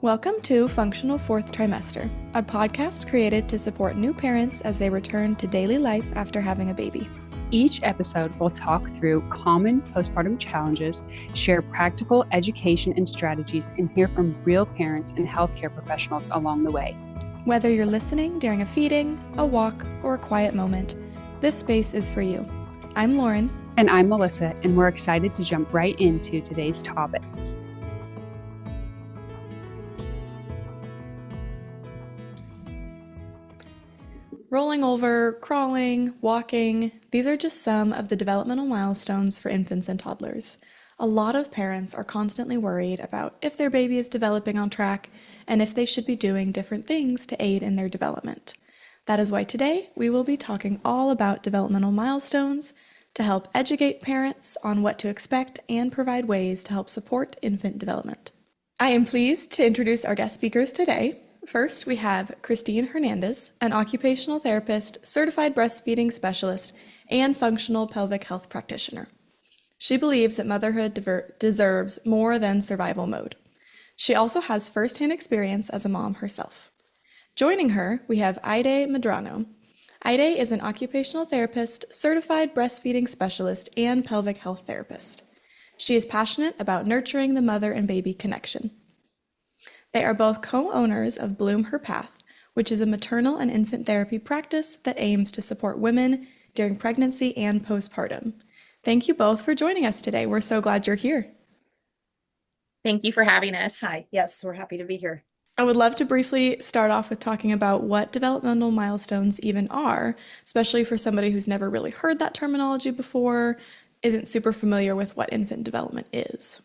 Welcome to Functional Fourth Trimester, a podcast created to support new parents as they return to daily life after having a baby. Each episode will talk through common postpartum challenges, share practical education and strategies, and hear from real parents and healthcare professionals along the way. Whether you're listening during a feeding, a walk, or a quiet moment, this space is for you. I'm Lauren. And I'm Melissa, and we're excited to jump right into today's topic. Rolling over, crawling, walking, these are just some of the developmental milestones for infants and toddlers. A lot of parents are constantly worried about if their baby is developing on track and if they should be doing different things to aid in their development. That is why today we will be talking all about developmental milestones to help educate parents on what to expect and provide ways to help support infant development. I am pleased to introduce our guest speakers today. First, we have Christine Hernandez, an occupational therapist, certified breastfeeding specialist, and functional pelvic health practitioner. She believes that motherhood deserves more than survival mode. She also has firsthand experience as a mom herself. Joining her, we have Aide Medrano. Aide is an occupational therapist, certified breastfeeding specialist, and pelvic health therapist. She is passionate about nurturing the mother and baby connection. They are both co-owners of Bloom Her Path, which is a maternal and infant therapy practice that aims to support women during pregnancy and postpartum. Thank you both for joining us today. We're so glad you're here. Thank you for having us. Hi, yes, we're happy to be here. I would love to briefly start off with talking about what developmental milestones even are, especially for somebody who's never really heard that terminology before, isn't super familiar with what infant development is.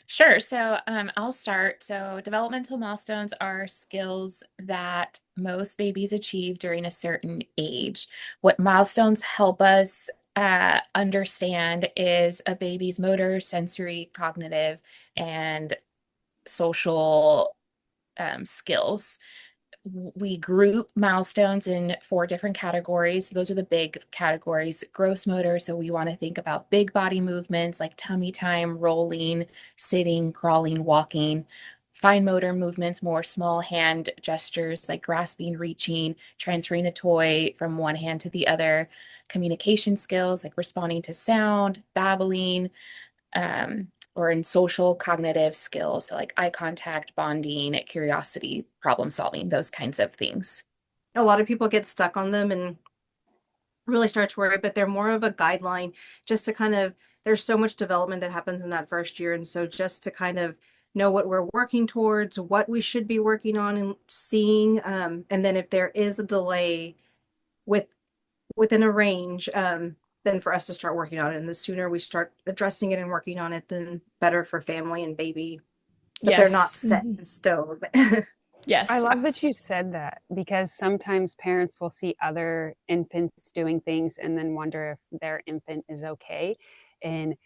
Sure. So I'll start. So developmental milestones are skills that most babies achieve during a certain age. What milestones help us understand is a baby's motor, sensory, cognitive, and social skills. We group milestones in 4 different categories. Those are the big categories. Gross motor, so we want to think about big body movements like tummy time, rolling, sitting, crawling, walking. Fine motor movements, more small hand gestures like grasping, reaching, transferring a toy from one hand to the other. Communication skills like responding to sound, babbling, or in social cognitive skills, so like eye contact, bonding, curiosity, problem solving, those kinds of things. A lot of people get stuck on them and really start to worry, but they're more of a guideline just to kind of, there's so much development that happens in that first year. And so just to kind of know what we're working towards, what we should be working on and seeing. And then if there is a delay within a range, then for us to start working on it. And the sooner we start addressing it and working on it, then better for family and baby. But Yes. they're not set in stone. Yes. I love that you said that, because sometimes parents will see other infants doing things and then wonder if their infant is okay. And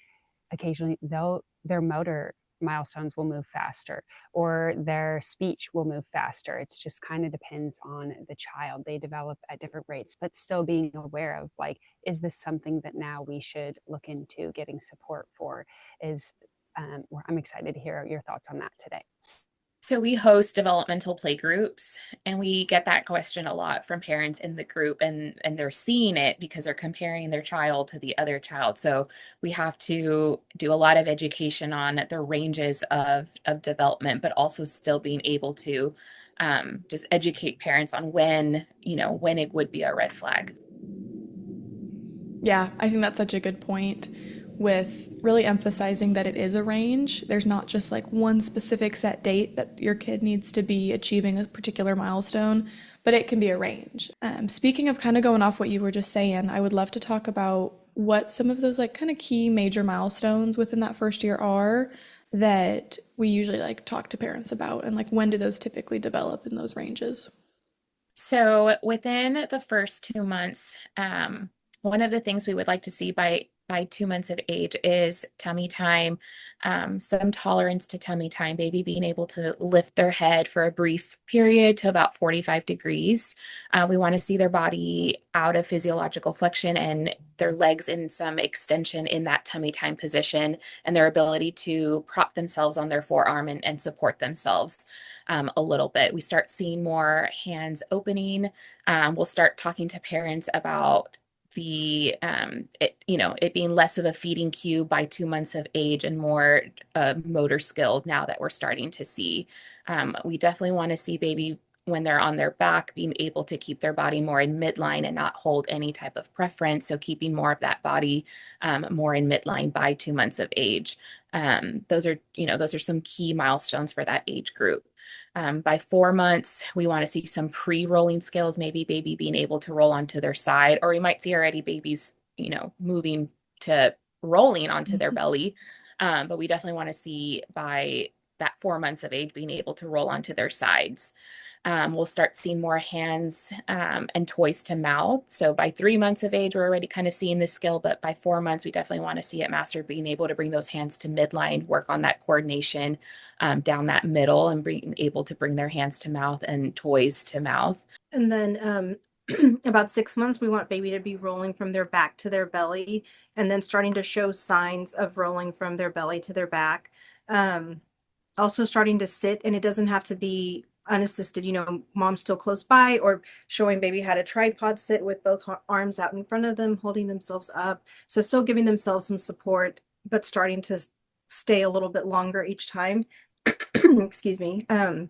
occasionally their motor milestones will move faster or their speech will move faster. It's just kind of depends on the child. They develop at different rates, but still being aware of, like, is this something that now we should look into getting support for? I'm excited to hear your thoughts on that today. So we host developmental play groups, and we get that question a lot from parents in the group, and they're seeing it because they're comparing their child to the other child. So we have to do a lot of education on the ranges of development, but also still being able to just educate parents on when it would be a red flag. Yeah, I think that's such a good point with really emphasizing that it is a range. There's not just like one specific set date that your kid needs to be achieving a particular milestone, but it can be a range. Speaking of kind of going off what you were just saying, I would love to talk about what some of those like kind of key major milestones within that first year are that we usually like talk to parents about, and like when do those typically develop in those ranges? So within the first 2 months, one of the things we would like to see by by 2 months of age is tummy time, some tolerance to tummy time, baby being able to lift their head for a brief period to about 45 degrees. We want to see their body out of physiological flexion and their legs in some extension in that tummy time position, and their ability to prop themselves on their forearm and support themselves a little bit. We start seeing more hands opening. We'll start talking to parents about it being less of a feeding cue by 2 months of age and more motor skill now that we're starting to see. We definitely want to see baby when they're on their back being able to keep their body more in midline and not hold any type of preference. So keeping more of that body more in midline by 2 months of age. Those are some key milestones for that age group. By 4 months, we want to see some pre-rolling skills, maybe baby being able to roll onto their side, or we might see already babies, moving to rolling onto their belly. But we definitely want to see by that 4 months of age being able to roll onto their sides. We'll start seeing more hands and toys to mouth. So by 3 months of age, we're already kind of seeing this skill, but by 4 months, we definitely want to see it mastered, being able to bring those hands to midline, work on that coordination down that middle, and being able to bring their hands to mouth and toys to mouth. And then about 6 months, we want baby to be rolling from their back to their belly, and then starting to show signs of rolling from their belly to their back. Also starting to sit, and it doesn't have to be unassisted, mom's still close by, or showing baby how to tripod sit with both arms out in front of them, holding themselves up. So still giving themselves some support, but starting to stay a little bit longer each time. Excuse me. 9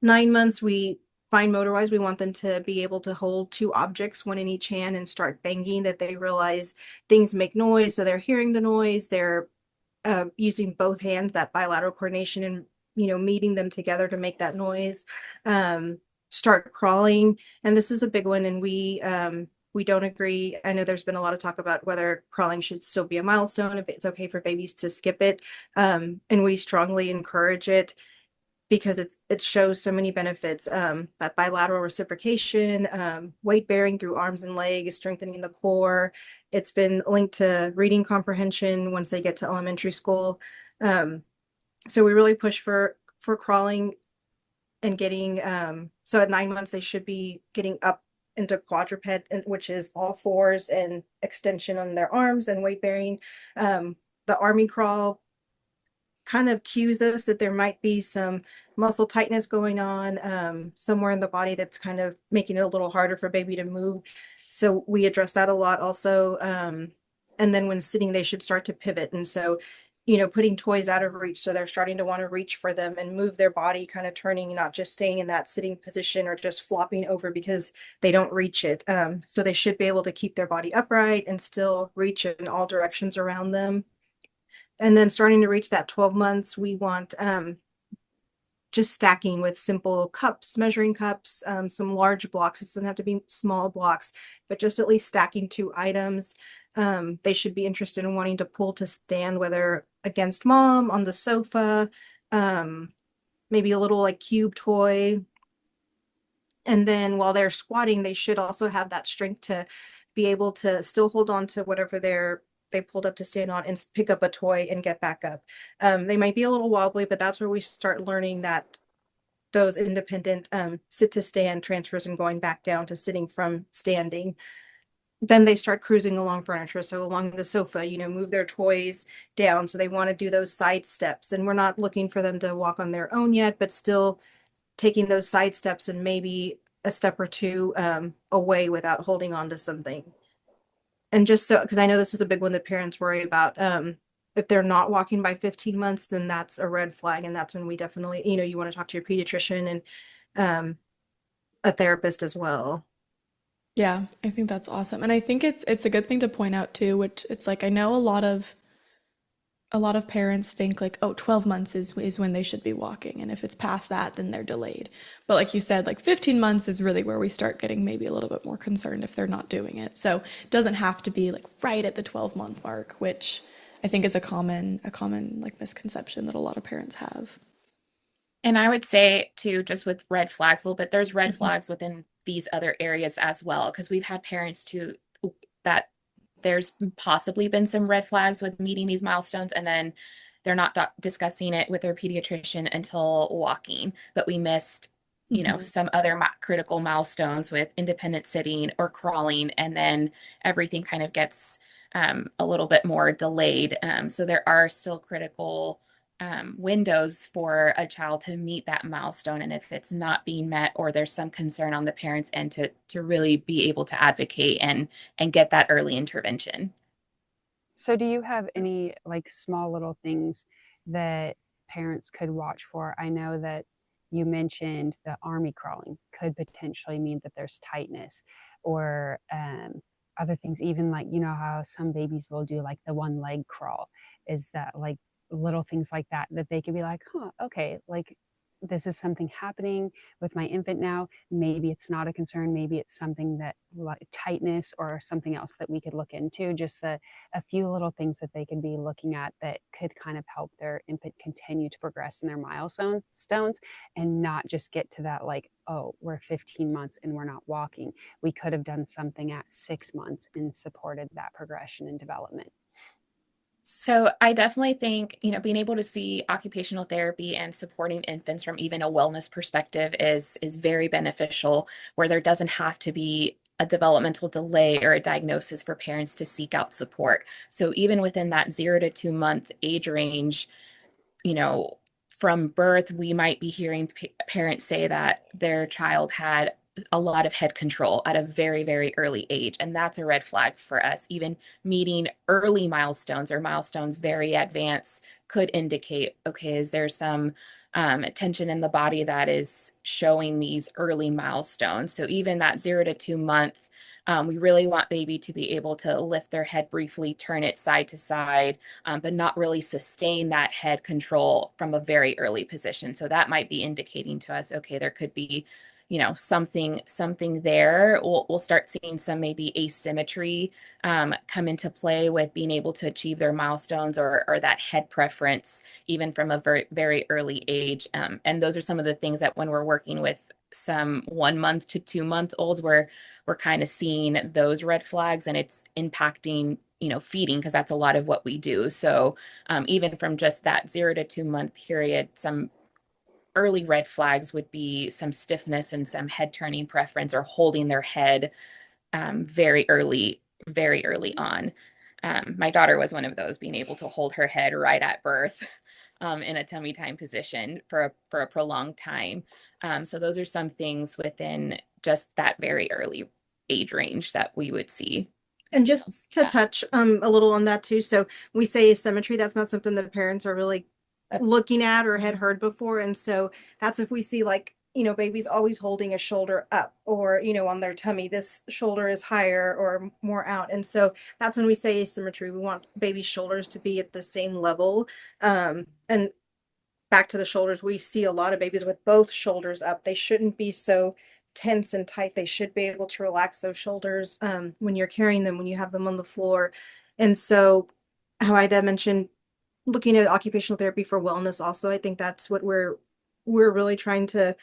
months, we fine motor wise, we want them to be able to hold two objects, one in each hand, and start banging, that they realize things make noise. So they're hearing the noise, they're using both hands, that bilateral coordination, and meeting them together to make that noise. Start crawling, and this is a big one, and we don't agree. I know there's been a lot of talk about whether crawling should still be a milestone, if it's okay for babies to skip it, and we strongly encourage it because it shows so many benefits. That bilateral reciprocation, weight bearing through arms and legs, strengthening the core. It's been linked to reading comprehension once they get to elementary school. So we really push for crawling and getting, so at 9 months, they should be getting up into quadruped, which is all fours and extension on their arms and weight bearing. The army crawl kind of cues us that there might be some muscle tightness going on somewhere in the body that's kind of making it a little harder for baby to move. So we address that a lot also. And then when sitting, they should start to pivot. And so, putting toys out of reach. So they're starting to want to reach for them and move their body, kind of turning, not just staying in that sitting position or just flopping over because they don't reach it. So they should be able to keep their body upright and still reach in all directions around them. And then starting to reach that 12 months, we want just stacking with simple cups, measuring cups, some large blocks. It doesn't have to be small blocks, but just at least stacking 2 items. They should be interested in wanting to pull to stand, whether against mom, on the sofa, maybe a little like cube toy. And then while they're squatting, they should also have that strength to be able to still hold on to whatever they pulled up to stand on and pick up a toy and get back up. They might be a little wobbly, but that's where we start learning that those independent sit to stand transfers and going back down to sitting from standing. Then they start cruising along furniture. So along the sofa, move their toys down. So they want to do those side steps. And we're not looking for them to walk on their own yet, but still taking those side steps and maybe a step or two away without holding on to something. And just so, because I know this is a big one that parents worry about, if they're not walking by 15 months, then that's a red flag. And that's when we definitely, you want to talk to your pediatrician and a therapist as well. Yeah, I think that's awesome. And I think it's a good thing to point out too, which it's like I know a lot of parents think like, oh, 12 months is when they should be walking, and if it's past that, then they're delayed. But like you said, like 15 months is really where we start getting maybe a little bit more concerned if they're not doing it. So it doesn't have to be like right at the 12-month mark, which I think is a common like misconception that a lot of parents have. And I would say too, just with red flags a little bit, there's red flags within these other areas as well, because we've had parents too that there's possibly been some red flags with meeting these milestones, and then they're not discussing it with their pediatrician until walking, but we missed, Mhm. some other critical milestones with independent sitting or crawling, and then everything kind of gets a little bit more delayed. So there are still critical windows for a child to meet that milestone. And if it's not being met, or there's some concern on the parents' end, to really be able to advocate and get that early intervention. So do you have any like small little things that parents could watch for? I know that you mentioned the army crawling could potentially mean that there's tightness, or other things, even like, you know, how some babies will do like the one leg crawl. Is that like little things like that that they could be like, huh, okay, like this is something happening with my infant now. Maybe it's not a concern. Maybe it's something that like tightness or something else that we could look into. Just a few little things that they could be looking at that could kind of help their infant continue to progress in their milestones, and not just get to that like, oh, we're 15 months and we're not walking. We could have done something at 6 months and supported that progression and development. So I definitely think, being able to see occupational therapy and supporting infants from even a wellness perspective is very beneficial, where there doesn't have to be a developmental delay or a diagnosis for parents to seek out support. So even within that 0 to 2 month age range, you know, from birth, we might be hearing parents say that their child had a lot of head control at a very, very early age. And that's a red flag for us. Even meeting early milestones or milestones very advanced could indicate, okay, is there some tension in the body that is showing these early milestones? So even that 0 to 2 month, we really want baby to be able to lift their head briefly, turn it side to side, but not really sustain that head control from a very early position. So that might be indicating to us, okay, there could be, something there. We'll start seeing some maybe asymmetry come into play with being able to achieve their milestones, or that head preference, even from a very, very early age. And those are some of the things that when we're working with some 1 month to 2 month olds, we're kind of seeing those red flags, and it's impacting, feeding, because that's a lot of what we do. So even from just that 0 to 2 month period, some early red flags would be some stiffness and some head turning preference, or holding their head very early on. My daughter was one of those, being able to hold her head right at birth in a tummy time position for a prolonged time. So those are some things within just that very early age range that we would see. And just to Yeah. touch a little on that too. So we say asymmetry, that's not something that parents are really That's, looking at or had heard before. And so that's if we see like, babies always holding a shoulder up, or, on their tummy, this shoulder is higher or more out. And so that's when we say asymmetry. We want baby shoulders to be at the same level. And back to the shoulders, we see a lot of babies with both shoulders up. They shouldn't be so tense and tight. They should be able to relax those shoulders when you're carrying them, when you have them on the floor. And so, how I then mentioned looking at occupational therapy for wellness also, I think that's what we're really trying to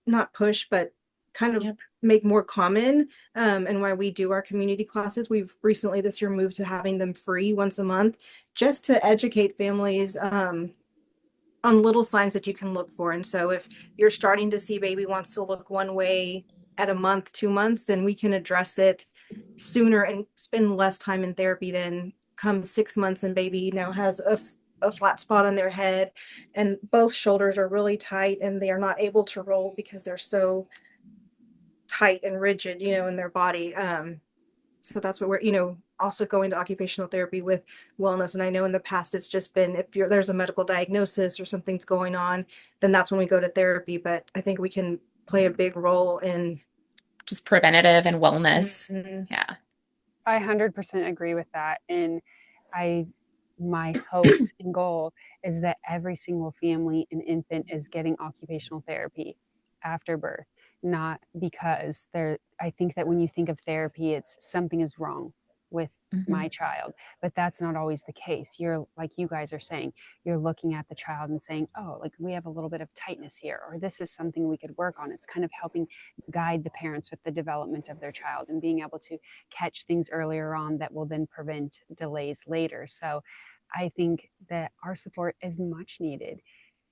not push, but kind of yep. make more common. And why we do our community classes. We've recently this year moved to having them free once a month, just to educate families on little signs that you can look for. And so if you're starting to see baby wants to look one way at a month, 2 months, then we can address it sooner and spend less time in therapy than come 6 months and baby now has a flat spot on their head and both shoulders are really tight and they are not able to roll because they're so tight and rigid, in their body. So that's what we're, also going to occupational therapy with wellness. And I know in the past it's just been if there's a medical diagnosis or something's going on, then that's when we go to therapy. But I think we can play a big role in. Just preventative and wellness. Mhm. Yeah. I 100% agree with that. And I, my hopes and goal is that every single family and infant is getting occupational therapy after birth, not because I think that when you think of therapy, it's something is wrong. with my child, but that's not always the case. You're like you guys are saying, you're looking at the child and saying, oh, like we have a little bit of tightness here, or this is something we could work on. It's kind of helping guide the parents with the development of their child and being able to catch things earlier on that will then prevent delays later. So I think that our support is much needed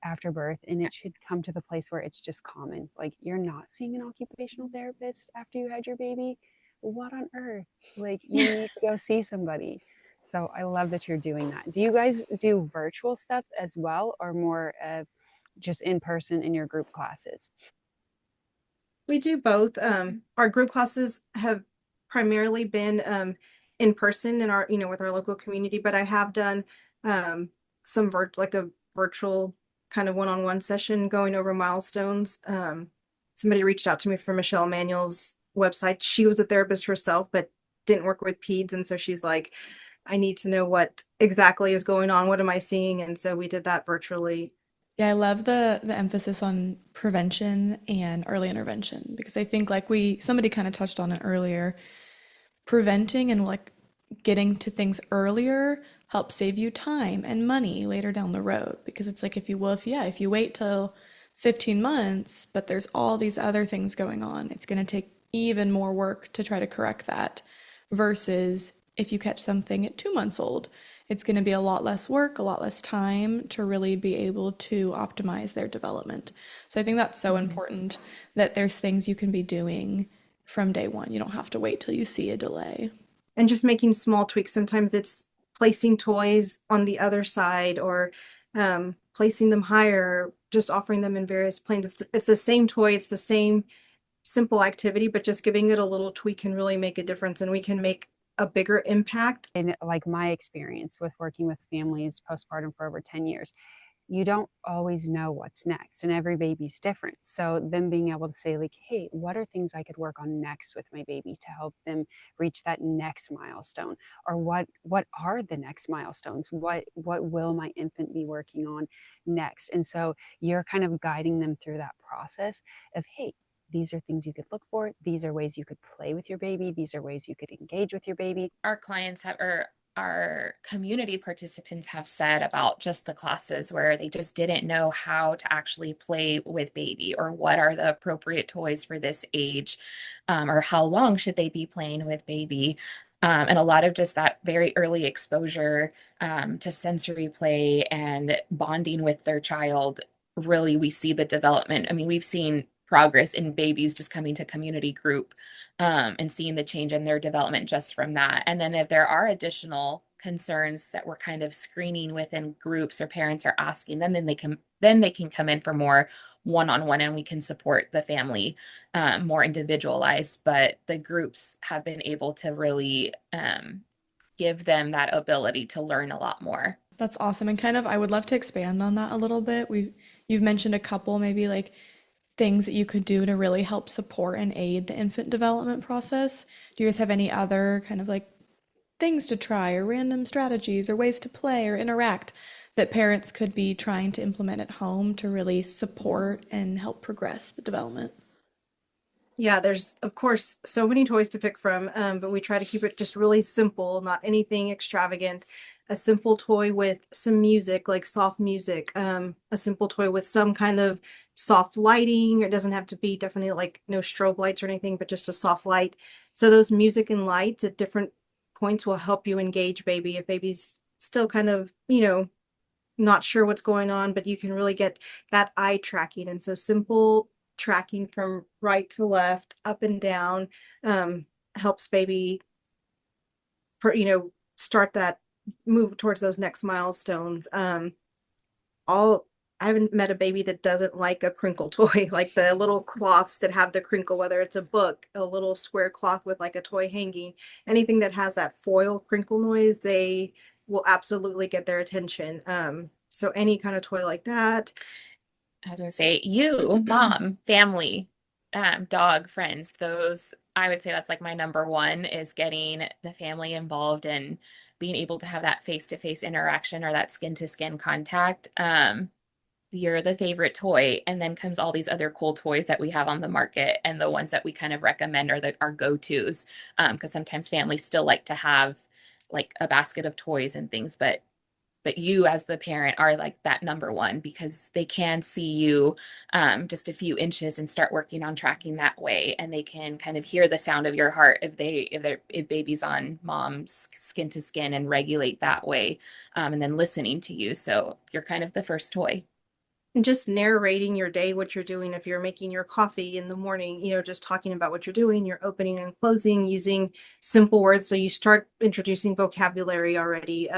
after birth, and it should come to the place where it's just common. Like, you're not seeing an occupational therapist after you had your baby. What on earth? Like, you need to go see somebody. So I love that you're doing that. Do you guys do virtual stuff as well, or more of just in person in your group classes? We do both. Our group classes have primarily been in person in our, with our local community, but I have done some like a virtual kind of one-on-one session going over milestones. Somebody reached out to me from Michelle Manuel's website. She was a therapist herself, but didn't work with peds. And so she's like, I need to know what exactly is going on. What am I seeing? And so we did that virtually. Yeah, I love the emphasis on prevention and early intervention because I think like somebody kind of touched on it earlier, preventing and like getting to things earlier helps save you time and money later down the road because it's like if you wait till 15 months, but there's all these other things going on, it's going to take even more work to try to correct that versus if you catch something at 2 months old, it's going to be a lot less work, a lot less time to really be able to optimize their development. So I think that's so important that there's things you can be doing from day one. You don't have to wait till you see a delay. And just making small tweaks. Sometimes it's placing toys on the other side or placing them higher, just offering them in various planes. It's the same toy, it's the same simple activity, but just giving it a little tweak can really make a difference, and we can make a bigger impact. In like my experience with working with families postpartum for over 10 years, you don't always know what's next, and every baby's different. So them being able to say like, hey, what are things I could work on next with my baby to help them reach that next milestone, or what are the next milestones, what will my infant be working on next? And so you're kind of guiding them through that process of, hey, these are things you could look for. These are ways you could play with your baby. These are ways you could engage with your baby. Our clients have, or our community participants have said about just the classes where they just didn't know how to actually play with baby or what are the appropriate toys for this age, or how long should they be playing with baby. And a lot of just that very early exposure to sensory play and bonding with their child. Really, we see the development. I mean, we've seen progress in babies just coming to community group and seeing the change in their development just from that. And then if there are additional concerns that we're kind of screening within groups or parents are asking, then they can come in for more one-on-one and we can support the family more individualized. But the groups have been able to really give them that ability to learn a lot more. That's awesome. And kind of, I would love to expand on that a little bit. You've mentioned a couple, maybe like things that you could do to really help support and aid the infant development process. Do you guys have any other kind of like things to try or random strategies or ways to play or interact that parents could be trying to implement at home to really support and help progress the development? Yeah, there's of course so many toys to pick from, but we try to keep it just really simple, not anything extravagant. A simple toy with some music, like soft music, a simple toy with some kind of soft lighting. It doesn't have to be definitely like no strobe lights or anything, but just a soft light. So those music and lights at different points will help you engage baby. If baby's still kind of, not sure what's going on, but you can really get that eye tracking. And so simple tracking from right to left, up and down, helps baby, start that move towards those next milestones. All I haven't met a baby that doesn't like a crinkle toy, like the little cloths that have the crinkle, whether it's a book, a little square cloth with like a toy hanging, anything that has that foil crinkle noise, they will absolutely get their attention. So any kind of toy like that. I was gonna say, you, mom, family, dog, friends, those, I would say that's like my number one is getting the family involved and being able to have that face-to-face interaction or that skin-to-skin contact. you're the favorite toy, and then comes all these other cool toys that we have on the market, and the ones that we kind of recommend are our go-tos. Because sometimes families still like to have like a basket of toys and things, but you as the parent are like that number one, because they can see you just a few inches and start working on tracking that way, and they can kind of hear the sound of your heart if baby's on mom's skin to skin and regulate that way, and then listening to you. So you're kind of the first toy. And just narrating your day, what you're doing, if you're making your coffee in the morning, just talking about what you're doing, you're opening and closing, using simple words. So you start introducing vocabulary already.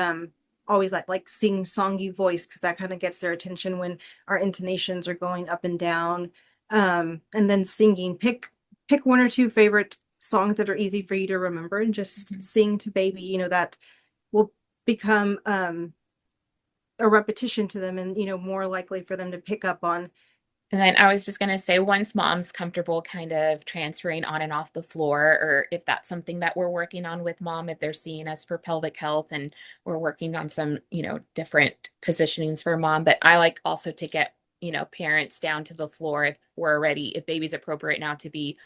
Always like sing-songy voice, because that kind of gets their attention when our intonations are going up and down. And then singing, pick one or two favorite songs that are easy for you to remember, and just sing to baby. That will become a repetition to them, and more likely for them to pick up on. And then I was just going to say, once mom's comfortable kind of transferring on and off the floor, or if that's something that we're working on with mom, if they're seeing us for pelvic health, and we're working on some, different positionings for mom. But I like also to get, parents down to the floor if we're ready, if baby's appropriate now to be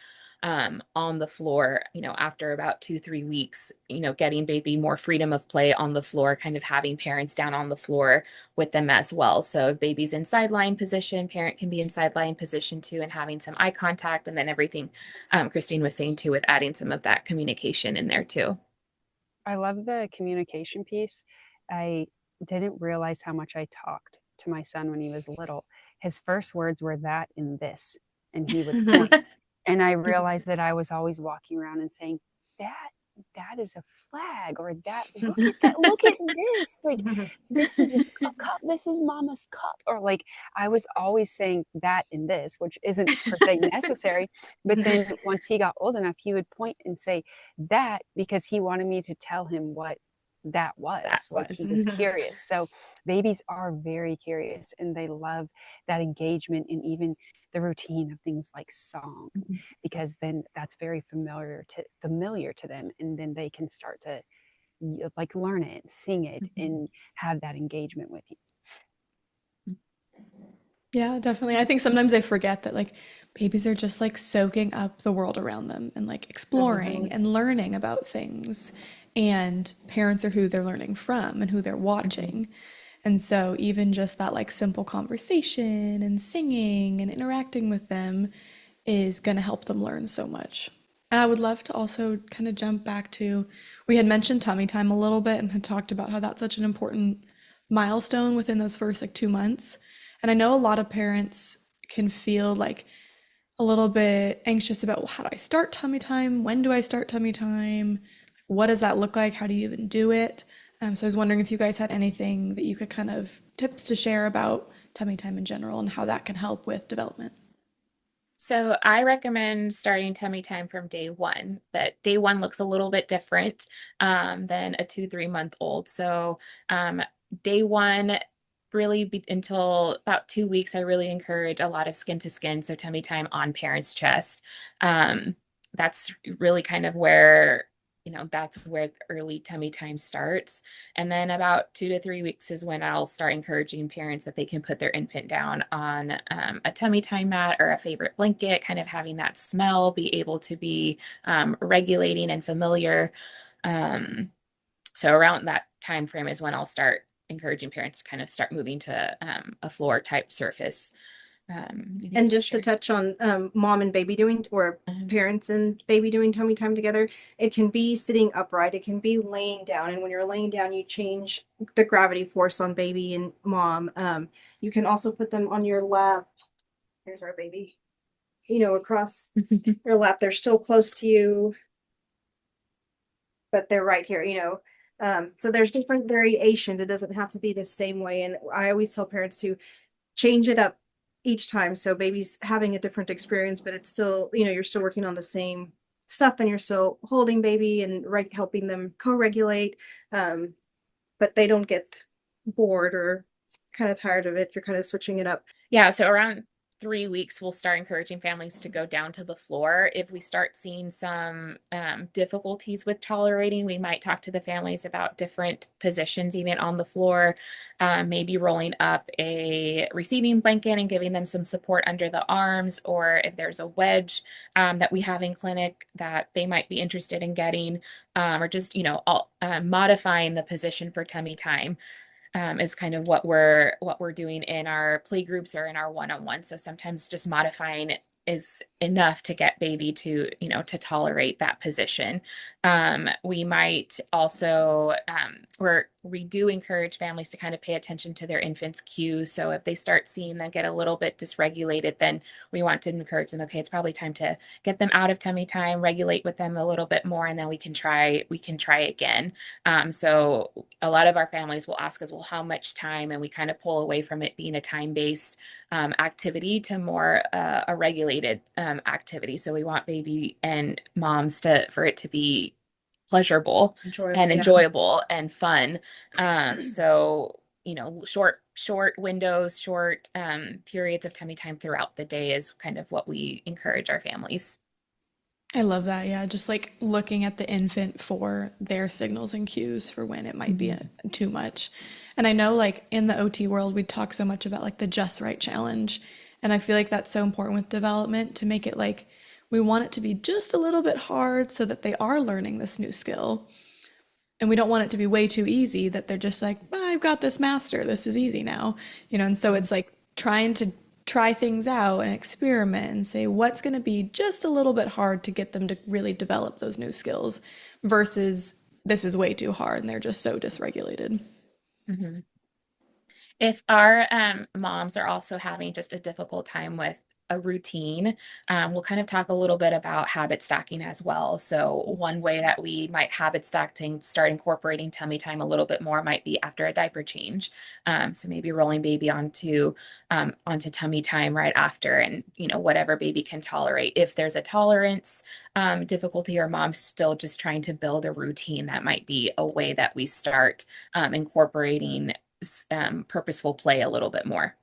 on the floor, after about 2-3 weeks, getting baby more freedom of play on the floor, kind of having parents down on the floor with them as well. So if baby's in sideline position, parent can be in sideline position too, and having some eye contact, and then everything Christine was saying too, with adding some of that communication in there too. I love the communication piece. I didn't realize how much I talked to my son when he was little. His first words were that and this, and he would point. And I realized that I was always walking around and saying, that that is a flag, or that, look at this, like this is a cup, this is mama's cup, or like I was always saying that and this, which isn't per se necessary. But then once he got old enough, he would point and say that, because he wanted me to tell him what that was. That Like, he was. was curious. So babies are very curious, and they love that engagement, and even the routine of things like song, because then that's very familiar to them, and then they can start to like learn it, sing it, and have that engagement with you. Yeah, definitely. I think sometimes I forget that like babies are just like soaking up the world around them and like exploring and learning about things. And parents are who they're learning from and who they're watching. And so even just that like simple conversation and singing and interacting with them is going to help them learn so much. And I would love to also kind of jump back to, we had mentioned tummy time a little bit and had talked about how that's such an important milestone within those first like 2 months. And I know a lot of parents can feel like a little bit anxious about, well, how do I start tummy time? When do I start tummy time? What does that look like? How do you even do it? So I was wondering if you guys had anything that you could kind of tips to share about tummy time in general and how that can help with development. So I recommend starting tummy time from day one, but day one looks a little bit different than a 2-3 month old. So day one, really until about 2 weeks, I really encourage a lot of skin to skin. So tummy time on parent's chest. That's really kind of where, that's where early tummy time starts. And then about 2 to 3 weeks is when I'll start encouraging parents that they can put their infant down on a tummy time mat or a favorite blanket, kind of having that smell, be able to be regulating and familiar. So around that time frame is when I'll start encouraging parents to kind of start moving to a floor type surface. And just to touch on mom and baby doing, or parents and baby doing tummy time together, it can be sitting upright, it can be laying down, and when you're laying down, you change the gravity force on baby and mom. You can also put them on your lap. Here's our baby, across your lap. They're still close to you, but they're right here, so there's different variations. It doesn't have to be the same way. And I always tell parents to change it up each time, so baby's having a different experience, but it's still, you're still working on the same stuff, and you're still holding baby and helping them co-regulate, but they don't get bored or kind of tired of it. You're kind of switching it up. Yeah, so around 3 weeks, we'll start encouraging families to go down to the floor. If we start seeing some difficulties with tolerating, we might talk to the families about different positions, even on the floor, maybe rolling up a receiving blanket and giving them some support under the arms, or if there's a wedge that we have in clinic that they might be interested in getting, or just, modifying the position for tummy time is kind of what we're doing in our play groups or in our one-on-one. So sometimes just modifying it is enough to get baby to tolerate that position. We might also we do encourage families to kind of pay attention to their infant's cues. So if they start seeing them get a little bit dysregulated, then we want to encourage them, okay, it's probably time to get them out of tummy time, regulate with them a little bit more, and then we can try again. So a lot of our families will ask us, well, how much time? And we kind of pull away from it being a time-based activity to more a regulated activity. So we want baby and moms for it to be pleasurable and enjoyable and fun. So, short windows, short periods of tummy time throughout the day is kind of what we encourage our families. I love that. Yeah, just like looking at the infant for their signals and cues for when it might be too much. And I know like in the OT world, we talk so much about like the just right challenge. And I feel like that's so important with development to make it like we want it to be just a little bit hard so that they are learning this new skill. And we don't want it to be way too easy that they're just like, "Oh, I've got this master. This is easy now." And so it's like trying to try things out and experiment and say what's going to be just a little bit hard to get them to really develop those new skills versus this is way too hard and they're just so dysregulated. Mm-hmm. If our moms are also having just a difficult time with a routine, we'll kind of talk a little bit about habit stacking as well. So one way that we might habit stack to start incorporating tummy time a little bit more might be after a diaper change. So maybe rolling baby onto tummy time right after, and whatever baby can tolerate. If there's a tolerance difficulty, or mom's still just trying to build a routine, that might be a way that we start incorporating purposeful play a little bit more.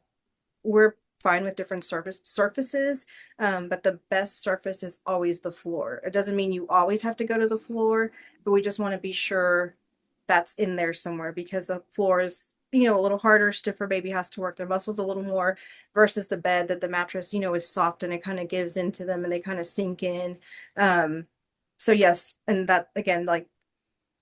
We're fine with different surfaces, but the best surface is always the floor. It doesn't mean you always have to go to the floor, but we just want to be sure that's in there somewhere, because the floor is a little harder, stiffer. Baby has to work their muscles a little more versus the bed, that the mattress is soft and it kind of gives into them and they kind of sink in. So yes, and that again, like,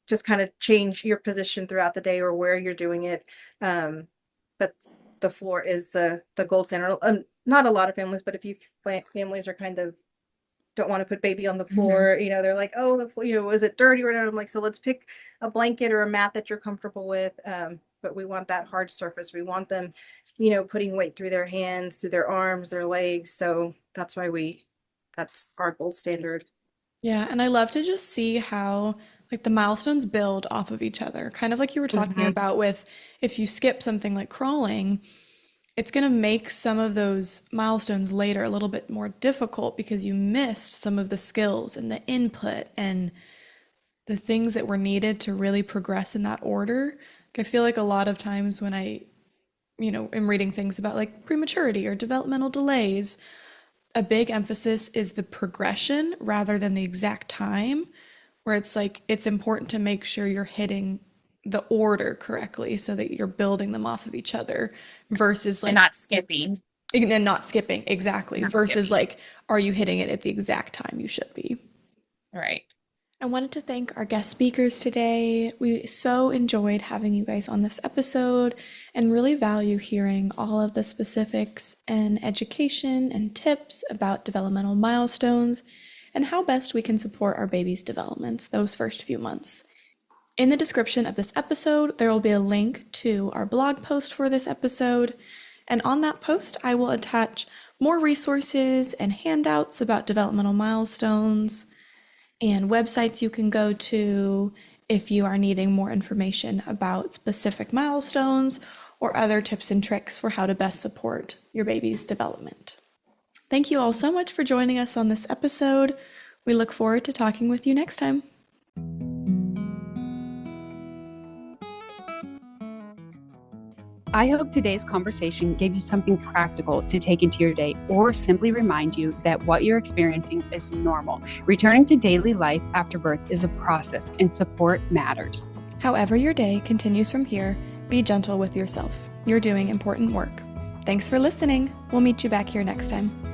just kind of change your position throughout the day or where you're doing it. But the floor is the gold standard. Not a lot of families, but if you families are kind of don't want to put baby on the floor, they're like, oh, the floor, is it dirty or not? I'm like, so let's pick a blanket or a mat that you're comfortable with. But we want that hard surface. We want them, putting weight through their hands, through their arms, their legs. So that's why that's our gold standard. Yeah, and I love to just see how like the milestones build off of each other. Kind of like you were talking about with if you skip something like crawling, it's going to make some of those milestones later a little bit more difficult because you missed some of the skills and the input and the things that were needed to really progress in that order. Like, I feel like a lot of times when I, am reading things about like prematurity or developmental delays, a big emphasis is the progression rather than the exact time, where it's like it's important to make sure you're hitting the order correctly so that you're building them off of each other versus like And not skipping. and not skipping, exactly, Not versus skipping. like are you hitting it at the exact time you should be. Right. I wanted to thank our guest speakers today. We so enjoyed having you guys on this episode and really value hearing all of the specifics and education and tips about developmental milestones and how best we can support our baby's developments those first few months. In the description of this episode, there will be a link to our blog post for this episode, and on that post, I will attach more resources and handouts about developmental milestones and websites you can go to if you are needing more information about specific milestones or other tips and tricks for how to best support your baby's development. Thank you all so much for joining us on this episode. We look forward to talking with you next time. I hope today's conversation gave you something practical to take into your day, or simply remind you that what you're experiencing is normal. Returning to daily life after birth is a process, and support matters. However your day continues from here, be gentle with yourself. You're doing important work. Thanks for listening. We'll meet you back here next time.